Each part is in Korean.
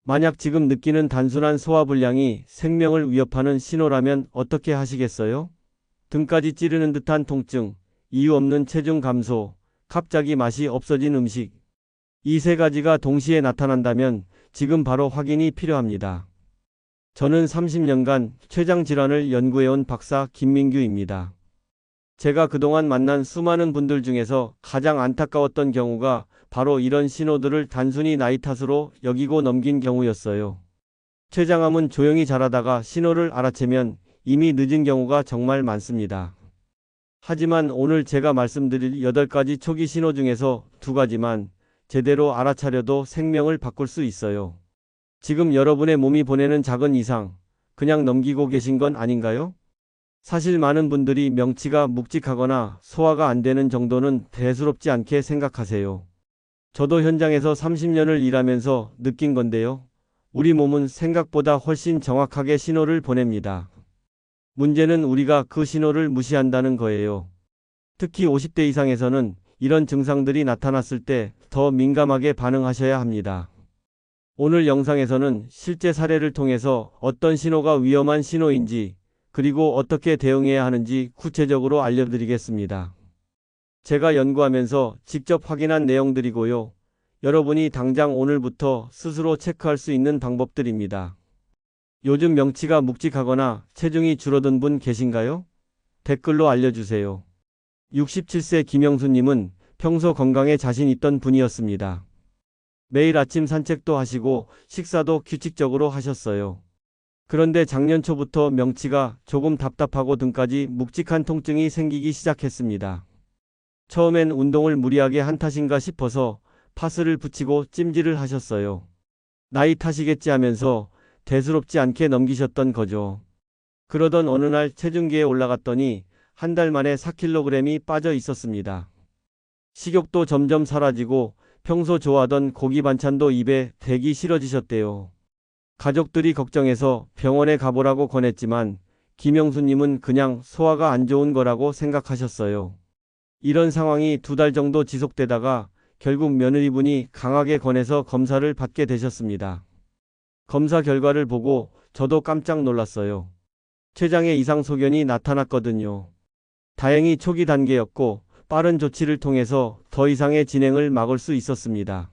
만약 지금 느끼는 단순한 소화불량이 생명을 위협하는 신호라면 어떻게 하시겠어요? 등까지 찌르는 듯한 통증, 이유 없는 체중 감소, 갑자기 맛이 없어진 음식. 이 세 가지가 동시에 나타난다면 지금 바로 확인이 필요합니다. 저는 30년간 췌장 질환을 연구해온 박사 김민규입니다. 제가 그동안 만난 수많은 분들 중에서 가장 안타까웠던 경우가 바로 이런 신호들을 단순히 나이 탓으로 여기고 넘긴 경우였어요. 췌장암은 조용히 자라다가 신호를 알아채면 이미 늦은 경우가 정말 많습니다. 하지만 오늘 제가 말씀드릴 8가지 초기 신호 중에서 2가지만 제대로 알아차려도 생명을 바꿀 수 있어요. 지금 여러분의 몸이 보내는 작은 이상, 그냥 넘기고 계신 건 아닌가요? 사실 많은 분들이 명치가 묵직하거나 소화가 안 되는 정도는 대수롭지 않게 생각하세요. 저도 현장에서 30년을 일하면서 느낀 건데요. 우리 몸은 생각보다 훨씬 정확하게 신호를 보냅니다. 문제는 우리가 그 신호를 무시한다는 거예요. 특히 50대 이상에서는 이런 증상들이 나타났을 때 더 민감하게 반응하셔야 합니다. 오늘 영상에서는 실제 사례를 통해서 어떤 신호가 위험한 신호인지, 그리고 어떻게 대응해야 하는지 구체적으로 알려드리겠습니다. 제가 연구하면서 직접 확인한 내용들이고요. 여러분이 당장 오늘부터 스스로 체크할 수 있는 방법들입니다. 요즘 명치가 묵직하거나 체중이 줄어든 분 계신가요? 댓글로 알려주세요. 67세 김영수님은 평소 건강에 자신 있던 분이었습니다. 매일 아침 산책도 하시고 식사도 규칙적으로 하셨어요. 그런데 작년 초부터 명치가 조금 답답하고 등까지 묵직한 통증이 생기기 시작했습니다. 처음엔 운동을 무리하게 한 탓인가 싶어서 파스를 붙이고 찜질을 하셨어요. 나이 탓이겠지 하면서 대수롭지 않게 넘기셨던 거죠. 그러던 어느 날 체중계에 올라갔더니 한 달 만에 4kg이 빠져 있었습니다. 식욕도 점점 사라지고 평소 좋아하던 고기 반찬도 입에 대기 싫어지셨대요. 가족들이 걱정해서 병원에 가보라고 권했지만 김영수님은 그냥 소화가 안 좋은 거라고 생각하셨어요. 이런 상황이 2달 정도 지속되다가 결국 며느리분이 강하게 권해서 검사를 받게 되셨습니다. 검사 결과를 보고 저도 깜짝 놀랐어요. 췌장에 이상 소견이 나타났거든요. 다행히 초기 단계였고 빠른 조치를 통해서 더 이상의 진행을 막을 수 있었습니다.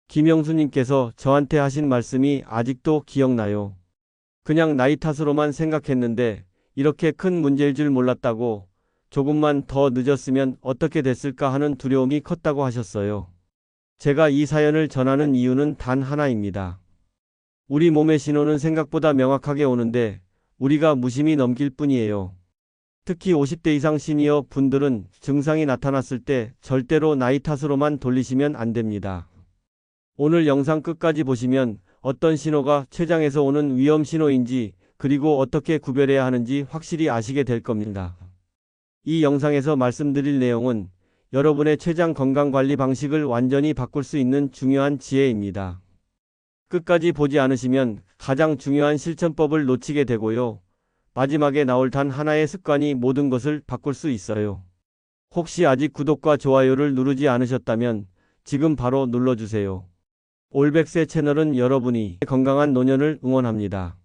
김영수님께서 저한테 하신 말씀이 아직도 기억나요. 그냥 나이 탓으로만 생각했는데 이렇게 큰 문제일 줄 몰랐다고, 조금만 더 늦었으면 어떻게 됐을까 하는 두려움이 컸다고 하셨어요. 제가 이 사연을 전하는 이유는 단 하나입니다. 우리 몸의 신호는 생각보다 명확하게 오는데 우리가 무심히 넘길 뿐이에요. 특히 50대 이상 시니어 분들은 증상이 나타났을 때 절대로 나이 탓으로만 돌리시면 안 됩니다. 오늘 영상 끝까지 보시면 어떤 신호가 췌장에서 오는 위험 신호인지, 그리고 어떻게 구별해야 하는지 확실히 아시게 될 겁니다. 이 영상에서 말씀드릴 내용은 여러분의 췌장 건강관리 방식을 완전히 바꿀 수 있는 중요한 지혜입니다. 끝까지 보지 않으시면 가장 중요한 실천법을 놓치게 되고요. 마지막에 나올 단 하나의 습관이 모든 것을 바꿀 수 있어요. 혹시 아직 구독과 좋아요를 누르지 않으셨다면 지금 바로 눌러주세요. 올백세 채널은 여러분이 건강한 노년을 응원합니다.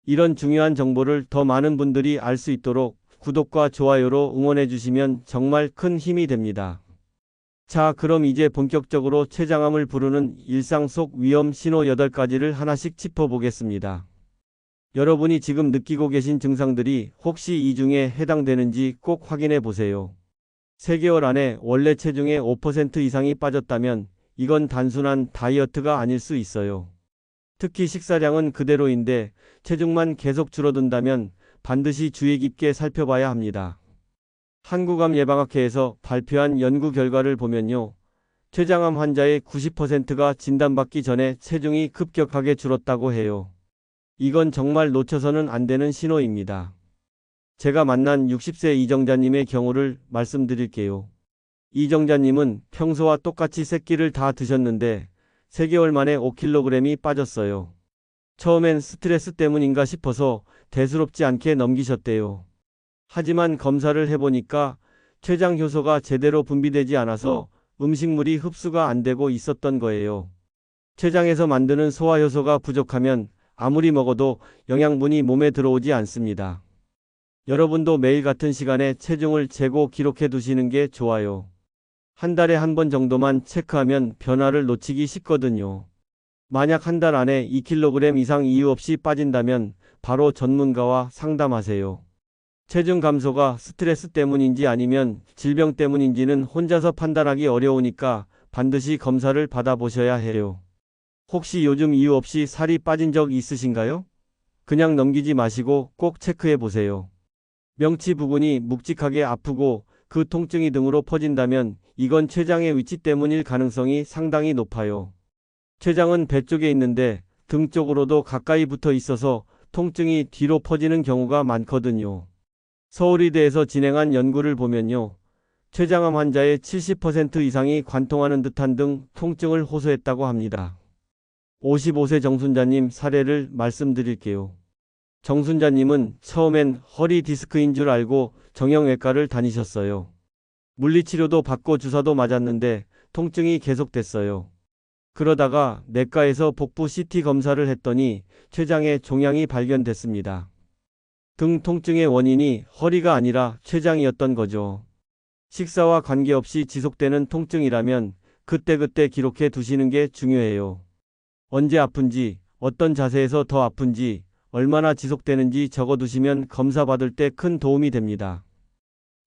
이런 중요한 정보를 더 많은 분들이 알 수 있도록 구독과 좋아요로 응원해 주시면 정말 큰 힘이 됩니다. 자, 그럼 이제 본격적으로 췌장암을 부르는 일상 속 위험 신호 8가지를 하나씩 짚어보겠습니다. 여러분이 지금 느끼고 계신 증상들이 혹시 이 중에 해당되는지 꼭 확인해 보세요. 3개월 안에 원래 체중의 5% 이상이 빠졌다면 이건 단순한 다이어트가 아닐 수 있어요. 특히 식사량은 그대로인데 체중만 계속 줄어든다면 반드시 주의 깊게 살펴봐야 합니다. 한국암 예방학회에서 발표한 연구 결과를 보면요. 췌장암 환자의 90%가 진단받기 전에 체중이 급격하게 줄었다고 해요. 이건 정말 놓쳐서는 안 되는 신호입니다. 제가 만난 60세 이정자님의 경우를 말씀드릴게요. 이정자님은 평소와 똑같이 새끼를 다 드셨는데 3개월 만에 5kg이 빠졌어요. 처음엔 스트레스 때문인가 싶어서 대수롭지 않게 넘기셨대요. 하지만 검사를 해보니까 췌장 효소가 제대로 분비되지 않아서 음식물이 흡수가 안 되고 있었던 거예요. 췌장에서 만드는 소화효소가 부족하면 아무리 먹어도 영양분이 몸에 들어오지 않습니다. 여러분도 매일 같은 시간에 체중을 재고 기록해 두시는 게 좋아요. 한 달에 한 번 정도만 체크하면 변화를 놓치기 쉽거든요. 만약 한 달 안에 2kg 이상 이유 없이 빠진다면 바로 전문가와 상담하세요. 체중 감소가 스트레스 때문인지 아니면 질병 때문인지는 혼자서 판단하기 어려우니까 반드시 검사를 받아보셔야 해요. 혹시 요즘 이유 없이 살이 빠진 적 있으신가요? 그냥 넘기지 마시고 꼭 체크해 보세요. 명치 부근이 묵직하게 아프고 그 통증이 등으로 퍼진다면 이건 췌장의 위치 때문일 가능성이 상당히 높아요. 췌장은 배 쪽에 있는데 등 쪽으로도 가까이 붙어 있어서 통증이 뒤로 퍼지는 경우가 많거든요. 서울의대에서 진행한 연구를 보면요. 췌장암 환자의 70% 이상이 관통하는 듯한 등 통증을 호소했다고 합니다. 55세 정순자님 사례를 말씀드릴게요. 정순자님은 처음엔 허리 디스크인 줄 알고 정형외과를 다니셨어요. 물리치료도 받고 주사도 맞았는데 통증이 계속됐어요. 그러다가 내과에서 복부 CT 검사를 했더니 췌장에 종양이 발견됐습니다. 등 통증의 원인이 허리가 아니라 췌장이었던 거죠. 식사와 관계없이 지속되는 통증이라면 그때그때 기록해 두시는 게 중요해요. 언제 아픈지, 어떤 자세에서 더 아픈지, 얼마나 지속되는지 적어두시면 검사 받을 때 큰 도움이 됩니다.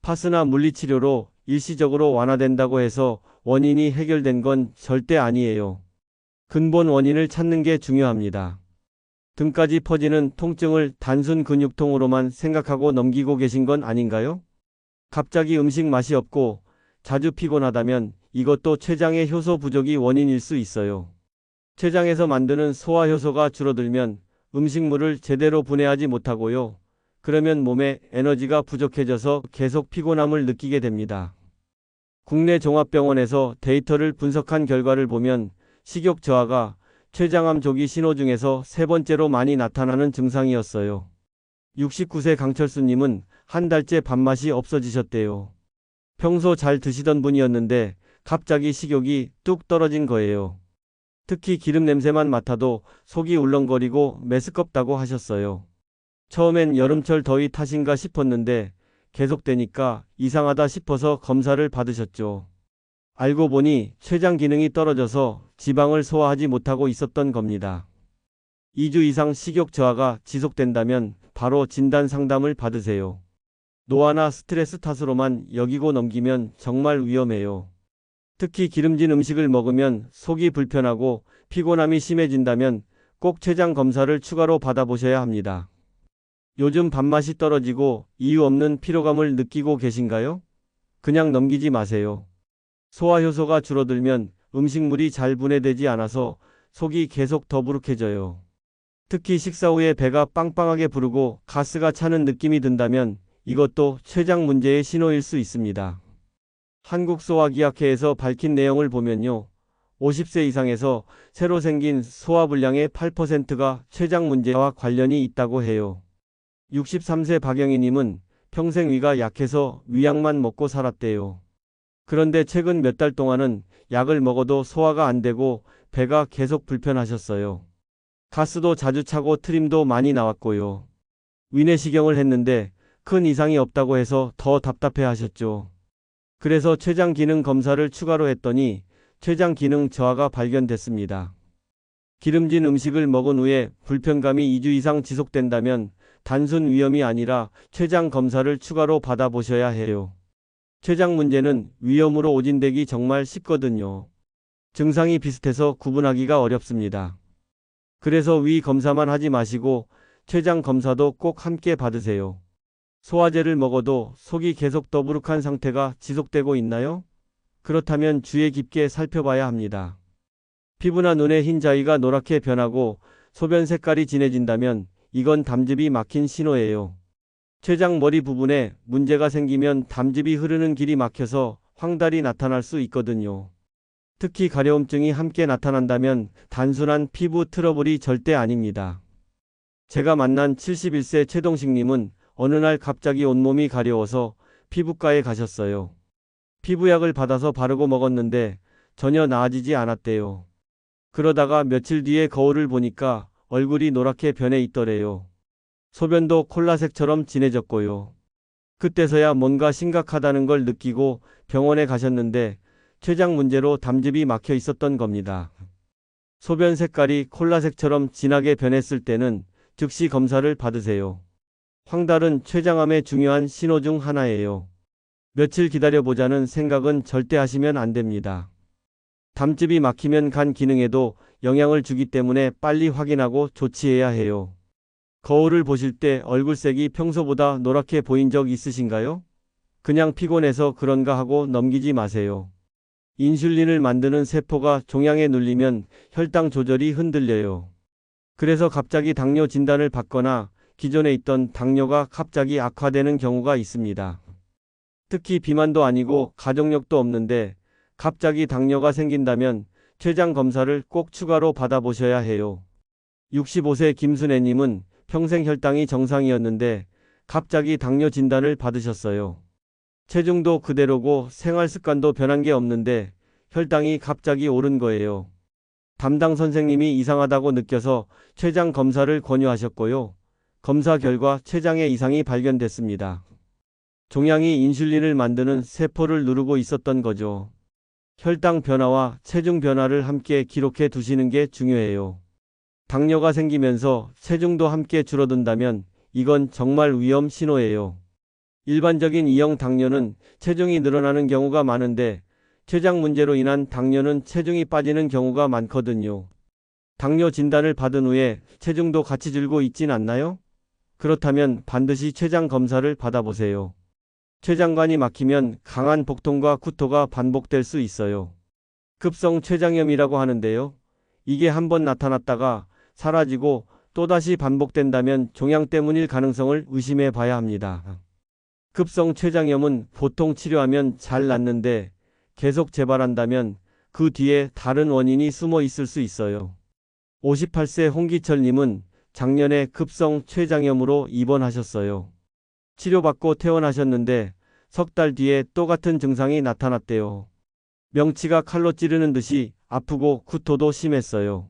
파스나 물리치료로 일시적으로 완화된다고 해서 원인이 해결된 건 절대 아니에요. 근본 원인을 찾는 게 중요합니다. 등까지 퍼지는 통증을 단순 근육통으로만 생각하고 넘기고 계신 건 아닌가요? 갑자기 음식 맛이 없고 자주 피곤하다면 이것도 췌장의 효소 부족이 원인일 수 있어요. 췌장에서 만드는 소화효소가 줄어들면 음식물을 제대로 분해하지 못하고요. 그러면 몸에 에너지가 부족해져서 계속 피곤함을 느끼게 됩니다. 국내 종합병원에서 데이터를 분석한 결과를 보면 식욕 저하가 췌장암 조기 신호 중에서 세 번째로 많이 나타나는 증상이었어요. 69세 강철수님은 한 달째 밥맛이 없어지셨대요. 평소 잘 드시던 분이었는데 갑자기 식욕이 뚝 떨어진 거예요. 특히 기름 냄새만 맡아도 속이 울렁거리고 메스껍다고 하셨어요. 처음엔 여름철 더위 탓인가 싶었는데 계속되니까 이상하다 싶어서 검사를 받으셨죠. 알고 보니 췌장 기능이 떨어져서 지방을 소화하지 못하고 있었던 겁니다. 2주 이상 식욕 저하가 지속된다면 바로 진단 상담을 받으세요. 노화나 스트레스 탓으로만 여기고 넘기면 정말 위험해요. 특히 기름진 음식을 먹으면 속이 불편하고 피곤함이 심해진다면 꼭 췌장 검사를 추가로 받아보셔야 합니다. 요즘 밥맛이 떨어지고 이유 없는 피로감을 느끼고 계신가요? 그냥 넘기지 마세요. 소화효소가 줄어들면 음식물이 잘 분해되지 않아서 속이 계속 더부룩해져요. 특히 식사 후에 배가 빵빵하게 부르고 가스가 차는 느낌이 든다면 이것도 췌장 문제의 신호일 수 있습니다. 한국소화기학회에서 밝힌 내용을 보면요. 50세 이상에서 새로 생긴 소화불량의 8%가 췌장 문제와 관련이 있다고 해요. 63세 박영희님은 평생 위가 약해서 위약만 먹고 살았대요. 그런데 최근 몇 달 동안은 약을 먹어도 소화가 안 되고 배가 계속 불편하셨어요. 가스도 자주 차고 트림도 많이 나왔고요. 위내시경을 했는데 큰 이상이 없다고 해서 더 답답해 하셨죠. 그래서 췌장 기능 검사를 추가로 했더니 췌장 기능 저하가 발견됐습니다. 기름진 음식을 먹은 후에 불편감이 2주 이상 지속된다면 단순 위염이 아니라 췌장 검사를 추가로 받아보셔야 해요. 췌장 문제는 위염으로 오진되기 정말 쉽거든요. 증상이 비슷해서 구분하기가 어렵습니다. 그래서 위 검사만 하지 마시고 췌장 검사도 꼭 함께 받으세요. 소화제를 먹어도 속이 계속 더부룩한 상태가 지속되고 있나요? 그렇다면 주의 깊게 살펴봐야 합니다. 피부나 눈의 흰 자위가 노랗게 변하고 소변 색깔이 진해진다면 이건 담즙이 막힌 신호예요. 췌장 머리 부분에 문제가 생기면 담즙이 흐르는 길이 막혀서 황달이 나타날 수 있거든요. 특히 가려움증이 함께 나타난다면 단순한 피부 트러블이 절대 아닙니다. 제가 만난 71세 최동식님은 어느 날 갑자기 온몸이 가려워서 피부과에 가셨어요. 피부약을 받아서 바르고 먹었는데 전혀 나아지지 않았대요. 그러다가 며칠 뒤에 거울을 보니까 얼굴이 노랗게 변해 있더래요. 소변도 콜라색처럼 진해졌고요. 그때서야 뭔가 심각하다는 걸 느끼고 병원에 가셨는데 췌장 문제로 담즙이 막혀 있었던 겁니다. 소변 색깔이 콜라색처럼 진하게 변했을 때는 즉시 검사를 받으세요. 황달은 췌장암의 중요한 신호 중 하나예요. 며칠 기다려보자는 생각은 절대 하시면 안 됩니다. 담즙이 막히면 간 기능에도 영향을 주기 때문에 빨리 확인하고 조치해야 해요. 거울을 보실 때 얼굴색이 평소보다 노랗게 보인 적 있으신가요? 그냥 피곤해서 그런가 하고 넘기지 마세요. 인슐린을 만드는 세포가 종양에 눌리면 혈당 조절이 흔들려요. 그래서 갑자기 당뇨 진단을 받거나 기존에 있던 당뇨가 갑자기 악화되는 경우가 있습니다. 특히 비만도 아니고 가족력도 없는데 갑자기 당뇨가 생긴다면 췌장 검사를 꼭 추가로 받아보셔야 해요. 65세 김순애님은 평생 혈당이 정상이었는데 갑자기 당뇨 진단을 받으셨어요. 체중도 그대로고 생활 습관도 변한 게 없는데 혈당이 갑자기 오른 거예요. 담당 선생님이 이상하다고 느껴서 췌장 검사를 권유하셨고요. 검사 결과 췌장에 이상이 발견됐습니다. 종양이 인슐린을 만드는 세포를 누르고 있었던 거죠. 혈당 변화와 체중 변화를 함께 기록해 두시는 게 중요해요. 당뇨가 생기면서 체중도 함께 줄어든다면 이건 정말 위험 신호예요. 일반적인 2형 당뇨는 체중이 늘어나는 경우가 많은데 췌장 문제로 인한 당뇨는 체중이 빠지는 경우가 많거든요. 당뇨 진단을 받은 후에 체중도 같이 줄고 있진 않나요? 그렇다면 반드시 췌장 검사를 받아보세요. 췌장관이 막히면 강한 복통과 구토가 반복될 수 있어요. 급성 췌장염이라고 하는데요. 이게 한번 나타났다가 사라지고 또다시 반복된다면 종양 때문일 가능성을 의심해 봐야 합니다. 급성 췌장염은 보통 치료하면 잘 낫는데 계속 재발한다면 그 뒤에 다른 원인이 숨어 있을 수 있어요. 58세 홍기철님은 작년에 급성 췌장염으로 입원하셨어요. 치료받고 퇴원하셨는데 석 달 뒤에 또 같은 증상이 나타났대요. 명치가 칼로 찌르는 듯이 아프고 구토도 심했어요.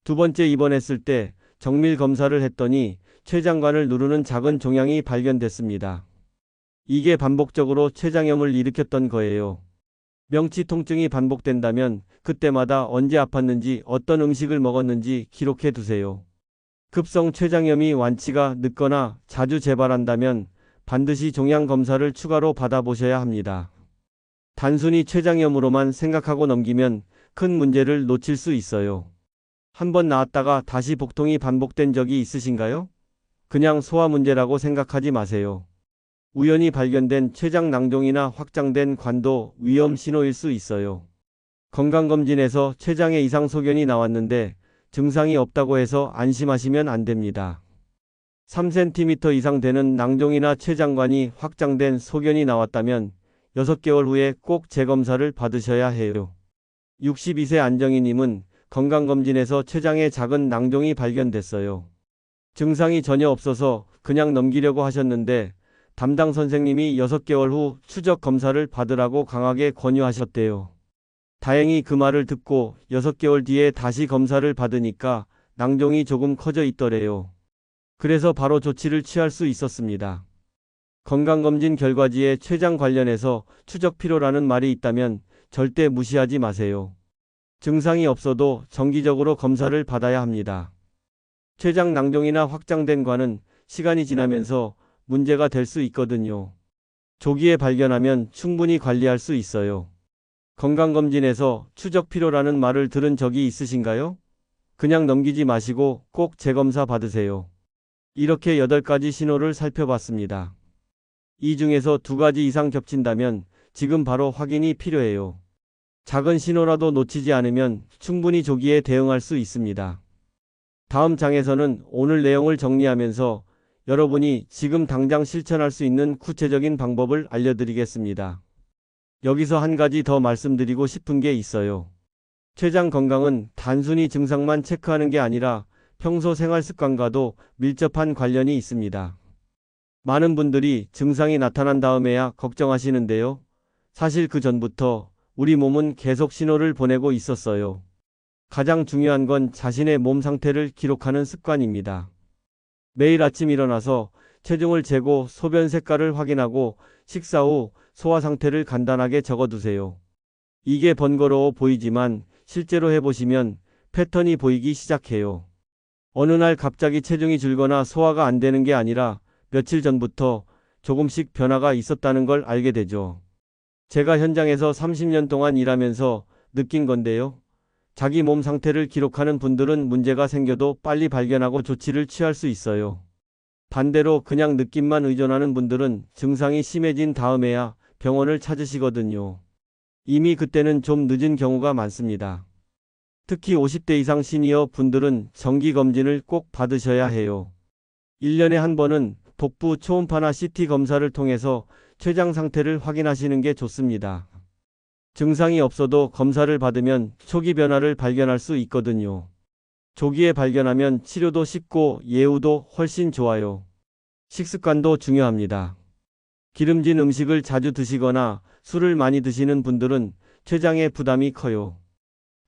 두 번째 입원했을 때 정밀 검사를 했더니 췌장관을 누르는 작은 종양이 발견됐습니다. 이게 반복적으로 췌장염을 일으켰던 거예요. 명치 통증이 반복된다면 그때마다 언제 아팠는지 어떤 음식을 먹었는지 기록해 두세요. 급성 췌장염이 완치가 늦거나 자주 재발한다면 반드시 종양 검사를 추가로 받아보셔야 합니다. 단순히 췌장염으로만 생각하고 넘기면 큰 문제를 놓칠 수 있어요. 한번 나았다가 다시 복통이 반복된 적이 있으신가요? 그냥 소화 문제라고 생각하지 마세요. 우연히 발견된 췌장 낭종이나 확장된 관도 위험 신호일 수 있어요. 건강검진에서 췌장에 이상 소견이 나왔는데 증상이 없다고 해서 안심하시면 안 됩니다. 3cm 이상 되는 낭종이나 췌장관이 확장된 소견이 나왔다면 6개월 후에 꼭 재검사를 받으셔야 해요. 62세 안정희님은 건강검진에서 췌장에 작은 낭종이 발견됐어요. 증상이 전혀 없어서 그냥 넘기려고 하셨는데 담당 선생님이 6개월 후 추적 검사를 받으라고 강하게 권유하셨대요. 다행히 그 말을 듣고 6개월 뒤에 다시 검사를 받으니까 낭종이 조금 커져 있더래요. 그래서 바로 조치를 취할 수 있었습니다. 건강검진 결과지에 췌장 관련해서 추적 필요라는 말이 있다면 절대 무시하지 마세요. 증상이 없어도 정기적으로 검사를 받아야 합니다. 췌장 낭종이나 확장된 관은 시간이 지나면서 문제가 될 수 있거든요. 조기에 발견하면 충분히 관리할 수 있어요. 건강검진에서 추적 필요라는 말을 들은 적이 있으신가요? 그냥 넘기지 마시고 꼭 재검사 받으세요. 이렇게 8가지 신호를 살펴봤습니다. 이 중에서 2가지 이상 겹친다면 지금 바로 확인이 필요해요. 작은 신호라도 놓치지 않으면 충분히 조기에 대응할 수 있습니다. 다음 장에서는 오늘 내용을 정리하면서 여러분이 지금 당장 실천할 수 있는 구체적인 방법을 알려드리겠습니다. 여기서 한 가지 더 말씀드리고 싶은 게 있어요. 췌장 건강은 단순히 증상만 체크하는 게 아니라 평소 생활 습관과도 밀접한 관련이 있습니다. 많은 분들이 증상이 나타난 다음에야 걱정하시는데요. 사실 그 전부터 우리 몸은 계속 신호를 보내고 있었어요. 가장 중요한 건 자신의 몸 상태를 기록하는 습관입니다. 매일 아침 일어나서 체중을 재고 소변 색깔을 확인하고 식사 후 소화 상태를 간단하게 적어두세요. 이게 번거로워 보이지만 실제로 해보시면 패턴이 보이기 시작해요. 어느 날 갑자기 체중이 줄거나 소화가 안 되는 게 아니라 며칠 전부터 조금씩 변화가 있었다는 걸 알게 되죠. 제가 현장에서 30년 동안 일하면서 느낀 건데요. 자기 몸 상태를 기록하는 분들은 문제가 생겨도 빨리 발견하고 조치를 취할 수 있어요. 반대로 그냥 느낌만 의존하는 분들은 증상이 심해진 다음에야 병원을 찾으시거든요. 이미 그때는 좀 늦은 경우가 많습니다. 특히 50대 이상 시니어 분들은 정기검진을 꼭 받으셔야 해요. 1년에 한 번은 복부 초음파나 CT 검사를 통해서 췌장 상태를 확인하시는 게 좋습니다. 증상이 없어도 검사를 받으면 초기 변화를 발견할 수 있거든요. 조기에 발견하면 치료도 쉽고 예후도 훨씬 좋아요. 식습관도 중요합니다. 기름진 음식을 자주 드시거나 술을 많이 드시는 분들은 췌장에 부담이 커요.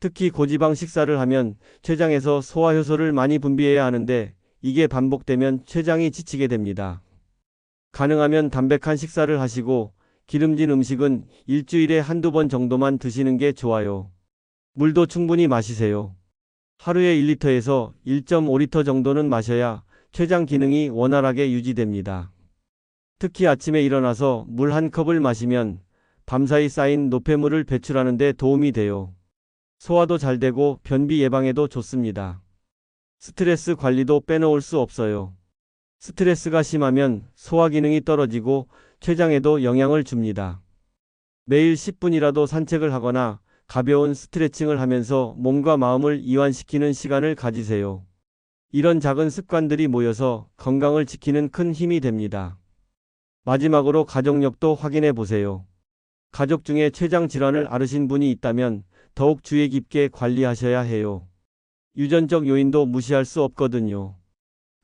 특히 고지방 식사를 하면 췌장에서 소화효소를 많이 분비해야 하는데 이게 반복되면 췌장이 지치게 됩니다. 가능하면 담백한 식사를 하시고 기름진 음식은 일주일에 한두 번 정도만 드시는 게 좋아요. 물도 충분히 마시세요. 하루에 1리터에서 1.5리터 정도는 마셔야 췌장 기능이 원활하게 유지됩니다. 특히 아침에 일어나서 물 한 컵을 마시면 밤사이 쌓인 노폐물을 배출하는 데 도움이 돼요. 소화도 잘 되고 변비 예방에도 좋습니다. 스트레스 관리도 빼놓을 수 없어요. 스트레스가 심하면 소화 기능이 떨어지고 췌장에도 영향을 줍니다. 매일 10분이라도 산책을 하거나 가벼운 스트레칭을 하면서 몸과 마음을 이완시키는 시간을 가지세요. 이런 작은 습관들이 모여서 건강을 지키는 큰 힘이 됩니다. 마지막으로 가족력도 확인해 보세요. 가족 중에 췌장 질환을 앓으신 분이 있다면 더욱 주의 깊게 관리하셔야 해요. 유전적 요인도 무시할 수 없거든요.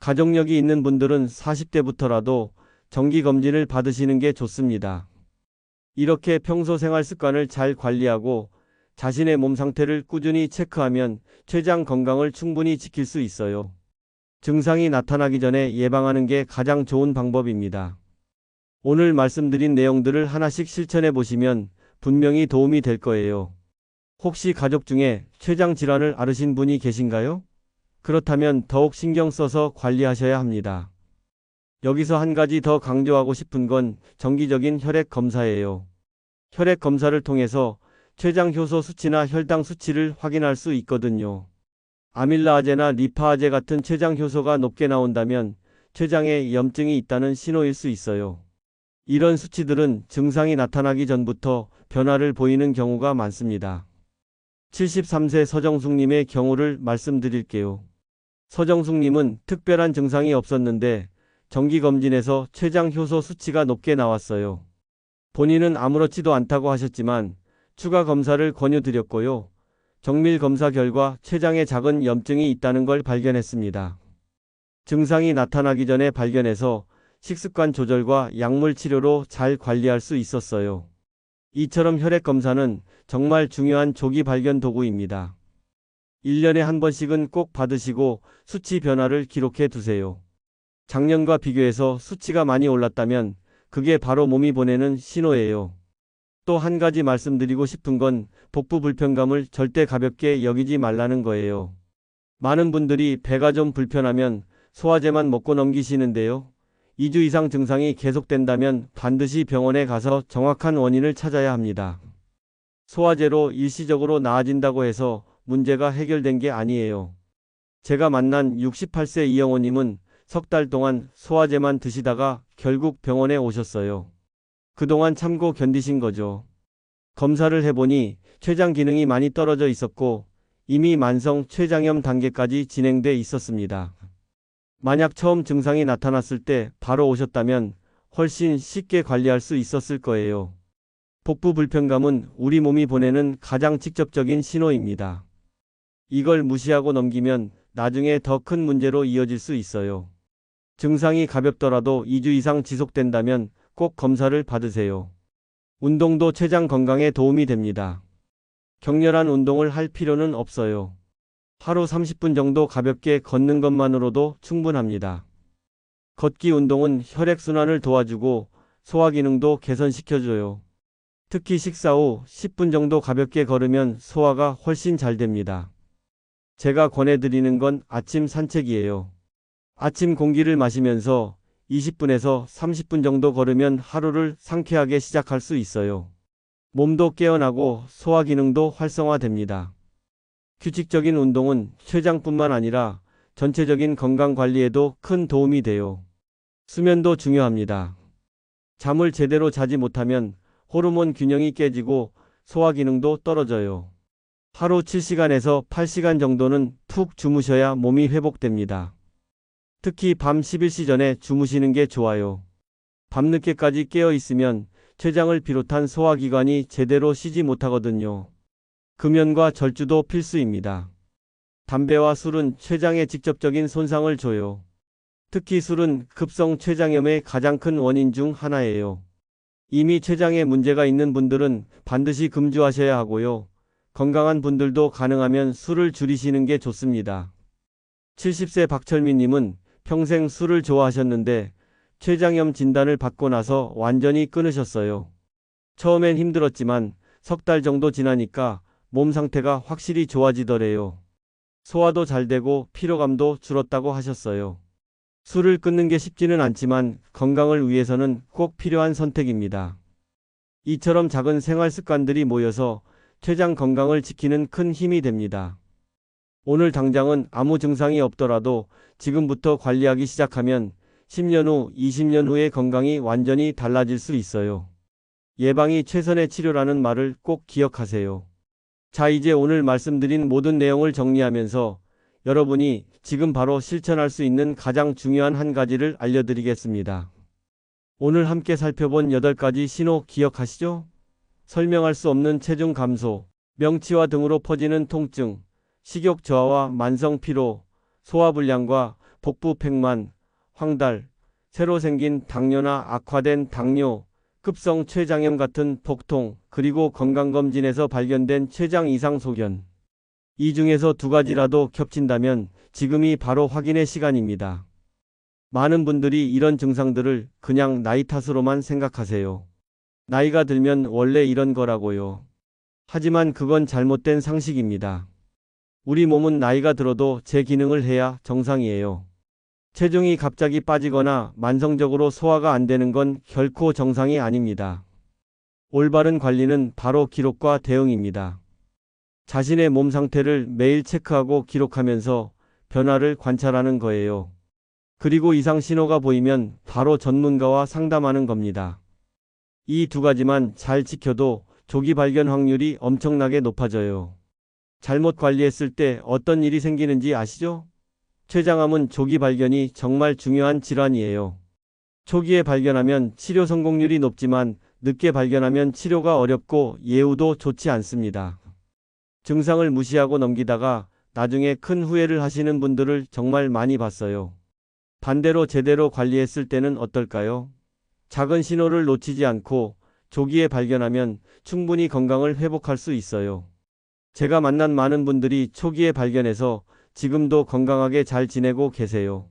가족력이 있는 분들은 40대부터라도 정기검진을 받으시는 게 좋습니다. 이렇게 평소 생활 습관을 잘 관리하고 자신의 몸 상태를 꾸준히 체크하면 췌장 건강을 충분히 지킬 수 있어요. 증상이 나타나기 전에 예방하는 게 가장 좋은 방법입니다. 오늘 말씀드린 내용들을 하나씩 실천해 보시면 분명히 도움이 될 거예요. 혹시 가족 중에 췌장 질환을 앓으신 분이 계신가요? 그렇다면 더욱 신경 써서 관리하셔야 합니다. 여기서 한 가지 더 강조하고 싶은 건 정기적인 혈액 검사예요. 혈액 검사를 통해서 췌장 효소 수치나 혈당 수치를 확인할 수 있거든요. 아밀라아제나 리파아제 같은 췌장 효소가 높게 나온다면 췌장에 염증이 있다는 신호일 수 있어요. 이런 수치들은 증상이 나타나기 전부터 변화를 보이는 경우가 많습니다. 73세 서정숙님의 경우를 말씀드릴게요. 서정숙님은 특별한 증상이 없었는데 정기검진에서 췌장 효소 수치가 높게 나왔어요. 본인은 아무렇지도 않다고 하셨지만 추가 검사를 권유드렸고요. 정밀 검사 결과 췌장에 작은 염증이 있다는 걸 발견했습니다. 증상이 나타나기 전에 발견해서 식습관 조절과 약물 치료로 잘 관리할 수 있었어요. 이처럼 혈액 검사는 정말 중요한 조기 발견 도구입니다. 1년에 한 번씩은 꼭 받으시고 수치 변화를 기록해 두세요. 작년과 비교해서 수치가 많이 올랐다면 그게 바로 몸이 보내는 신호예요. 또 한 가지 말씀드리고 싶은 건 복부 불편감을 절대 가볍게 여기지 말라는 거예요. 많은 분들이 배가 좀 불편하면 소화제만 먹고 넘기시는데요. 2주 이상 증상이 계속된다면 반드시 병원에 가서 정확한 원인을 찾아야 합니다. 소화제로 일시적으로 나아진다고 해서 문제가 해결된 게 아니에요. 제가 만난 68세 이영호님은 석 달 동안 소화제만 드시다가 결국 병원에 오셨어요. 그동안 참고 견디신 거죠. 검사를 해보니 췌장 기능이 많이 떨어져 있었고 이미 만성 췌장염 단계까지 진행돼 있었습니다. 만약 처음 증상이 나타났을 때 바로 오셨다면 훨씬 쉽게 관리할 수 있었을 거예요. 복부 불편감은 우리 몸이 보내는 가장 직접적인 신호입니다. 이걸 무시하고 넘기면 나중에 더 큰 문제로 이어질 수 있어요. 증상이 가볍더라도 2주 이상 지속된다면 꼭 검사를 받으세요. 운동도 췌장 건강에 도움이 됩니다. 격렬한 운동을 할 필요는 없어요. 하루 30분 정도 가볍게 걷는 것만으로도 충분합니다. 걷기 운동은 혈액순환을 도와주고 소화 기능도 개선시켜줘요. 특히 식사 후 10분 정도 가볍게 걸으면 소화가 훨씬 잘 됩니다. 제가 권해드리는 건 아침 산책이에요. 아침 공기를 마시면서 20분에서 30분 정도 걸으면 하루를 상쾌하게 시작할 수 있어요. 몸도 깨어나고 소화 기능도 활성화됩니다. 규칙적인 운동은 췌장뿐만 아니라 전체적인 건강 관리에도 큰 도움이 돼요. 수면도 중요합니다. 잠을 제대로 자지 못하면 호르몬 균형이 깨지고 소화 기능도 떨어져요. 하루 7시간에서 8시간 정도는 푹 주무셔야 몸이 회복됩니다. 특히 밤 11시 전에 주무시는 게 좋아요. 밤늦게까지 깨어 있으면 췌장을 비롯한 소화기관이 제대로 쉬지 못하거든요. 금연과 절주도 필수입니다. 담배와 술은 췌장에 직접적인 손상을 줘요. 특히 술은 급성 췌장염의 가장 큰 원인 중 하나예요. 이미 췌장에 문제가 있는 분들은 반드시 금주하셔야 하고요. 건강한 분들도 가능하면 술을 줄이시는 게 좋습니다. 70세 박철민님은 평생 술을 좋아하셨는데 췌장염 진단을 받고 나서 완전히 끊으셨어요. 처음엔 힘들었지만 석 달 정도 지나니까 몸 상태가 확실히 좋아지더래요. 소화도 잘 되고 피로감도 줄었다고 하셨어요. 술을 끊는 게 쉽지는 않지만 건강을 위해서는 꼭 필요한 선택입니다. 이처럼 작은 생활 습관들이 모여서 췌장 건강을 지키는 큰 힘이 됩니다. 오늘 당장은 아무 증상이 없더라도 지금부터 관리하기 시작하면 10년 후, 20년 후의 건강이 완전히 달라질 수 있어요. 예방이 최선의 치료라는 말을 꼭 기억하세요. 자, 이제 오늘 말씀드린 모든 내용을 정리하면서 여러분이 지금 바로 실천할 수 있는 가장 중요한 한 가지를 알려드리겠습니다. 오늘 함께 살펴본 8가지 신호 기억하시죠? 설명할 수 없는 체중 감소, 명치와 등으로 퍼지는 통증, 식욕 저하와 만성 피로, 소화불량과 복부 팽만, 황달, 새로 생긴 당뇨나 악화된 당뇨, 급성 췌장염 같은 복통, 그리고 건강검진에서 발견된 췌장 이상 소견. 이 중에서 2가지라도 겹친다면 지금이 바로 확인의 시간입니다. 많은 분들이 이런 증상들을 그냥 나이 탓으로만 생각하세요. 나이가 들면 원래 이런 거라고요. 하지만 그건 잘못된 상식입니다. 우리 몸은 나이가 들어도 제 기능을 해야 정상이에요. 체중이 갑자기 빠지거나 만성적으로 소화가 안 되는 건 결코 정상이 아닙니다. 올바른 관리는 바로 기록과 대응입니다. 자신의 몸 상태를 매일 체크하고 기록하면서 변화를 관찰하는 거예요. 그리고 이상 신호가 보이면 바로 전문가와 상담하는 겁니다. 이 2가지만 잘 지켜도 조기 발견 확률이 엄청나게 높아져요. 잘못 관리했을 때 어떤 일이 생기는지 아시죠? 췌장암은 조기 발견이 정말 중요한 질환이에요. 초기에 발견하면 치료 성공률이 높지만 늦게 발견하면 치료가 어렵고 예후도 좋지 않습니다. 증상을 무시하고 넘기다가 나중에 큰 후회를 하시는 분들을 정말 많이 봤어요. 반대로 제대로 관리했을 때는 어떨까요? 작은 신호를 놓치지 않고 조기에 발견하면 충분히 건강을 회복할 수 있어요. 제가 만난 많은 분들이 초기에 발견해서 지금도 건강하게 잘 지내고 계세요.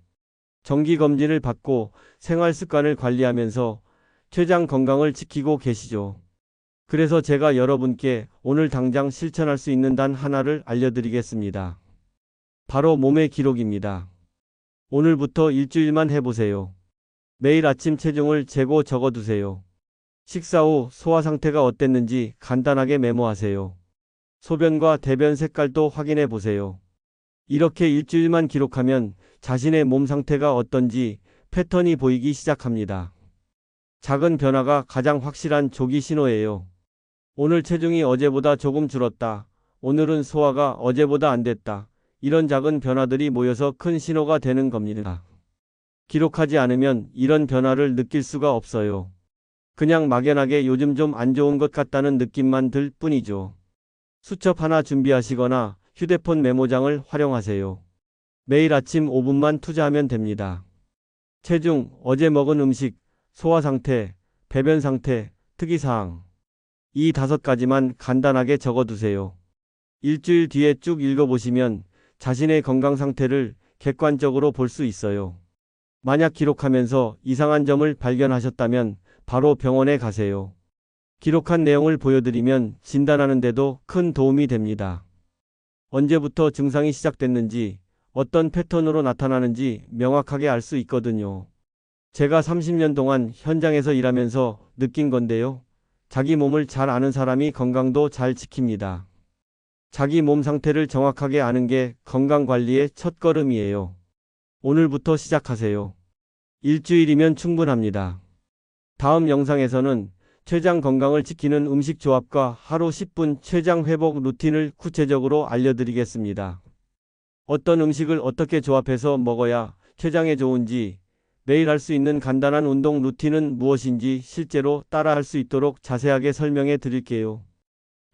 정기검진을 받고 생활 습관을 관리하면서 췌장 건강을 지키고 계시죠. 그래서 제가 여러분께 오늘 당장 실천할 수 있는 단 하나를 알려드리겠습니다. 바로 몸의 기록입니다. 오늘부터 일주일만 해보세요. 매일 아침 체중을 재고 적어두세요. 식사 후 소화 상태가 어땠는지 간단하게 메모하세요. 소변과 대변 색깔도 확인해 보세요. 이렇게 일주일만 기록하면 자신의 몸 상태가 어떤지 패턴이 보이기 시작합니다. 작은 변화가 가장 확실한 조기 신호예요. 오늘 체중이 어제보다 조금 줄었다. 오늘은 소화가 어제보다 안 됐다. 이런 작은 변화들이 모여서 큰 신호가 되는 겁니다. 기록하지 않으면 이런 변화를 느낄 수가 없어요. 그냥 막연하게 요즘 좀 안 좋은 것 같다는 느낌만 들 뿐이죠. 수첩 하나 준비하시거나 휴대폰 메모장을 활용하세요. 매일 아침 5분만 투자하면 됩니다. 체중, 어제 먹은 음식, 소화 상태, 배변 상태, 특이사항. 이 5가지만 간단하게 적어두세요. 일주일 뒤에 쭉 읽어보시면 자신의 건강 상태를 객관적으로 볼 수 있어요. 만약 기록하면서 이상한 점을 발견하셨다면 바로 병원에 가세요. 기록한 내용을 보여드리면 진단하는 데도 큰 도움이 됩니다. 언제부터 증상이 시작됐는지, 어떤 패턴으로 나타나는지 명확하게 알 수 있거든요. 제가 30년 동안 현장에서 일하면서 느낀 건데요. 자기 몸을 잘 아는 사람이 건강도 잘 지킵니다. 자기 몸 상태를 정확하게 아는 게 건강 관리의 첫걸음이에요. 오늘부터 시작하세요. 일주일이면 충분합니다. 다음 영상에서는 췌장 건강을 지키는 음식 조합과 하루 10분 췌장 회복 루틴을 구체적으로 알려드리겠습니다. 어떤 음식을 어떻게 조합해서 먹어야 췌장에 좋은지, 매일 할 수 있는 간단한 운동 루틴은 무엇인지 실제로 따라할 수 있도록 자세하게 설명해 드릴게요.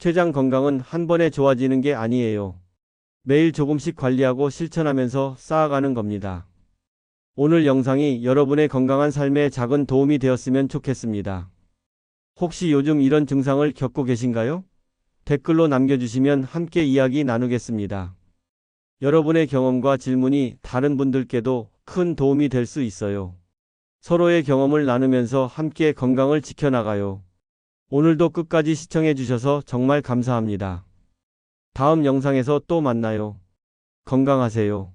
췌장 건강은 한 번에 좋아지는 게 아니에요. 매일 조금씩 관리하고 실천하면서 쌓아가는 겁니다. 오늘 영상이 여러분의 건강한 삶에 작은 도움이 되었으면 좋겠습니다. 혹시 요즘 이런 증상을 겪고 계신가요? 댓글로 남겨주시면 함께 이야기 나누겠습니다. 여러분의 경험과 질문이 다른 분들께도 큰 도움이 될 수 있어요. 서로의 경험을 나누면서 함께 건강을 지켜나가요. 오늘도 끝까지 시청해 주셔서 정말 감사합니다. 다음 영상에서 또 만나요. 건강하세요.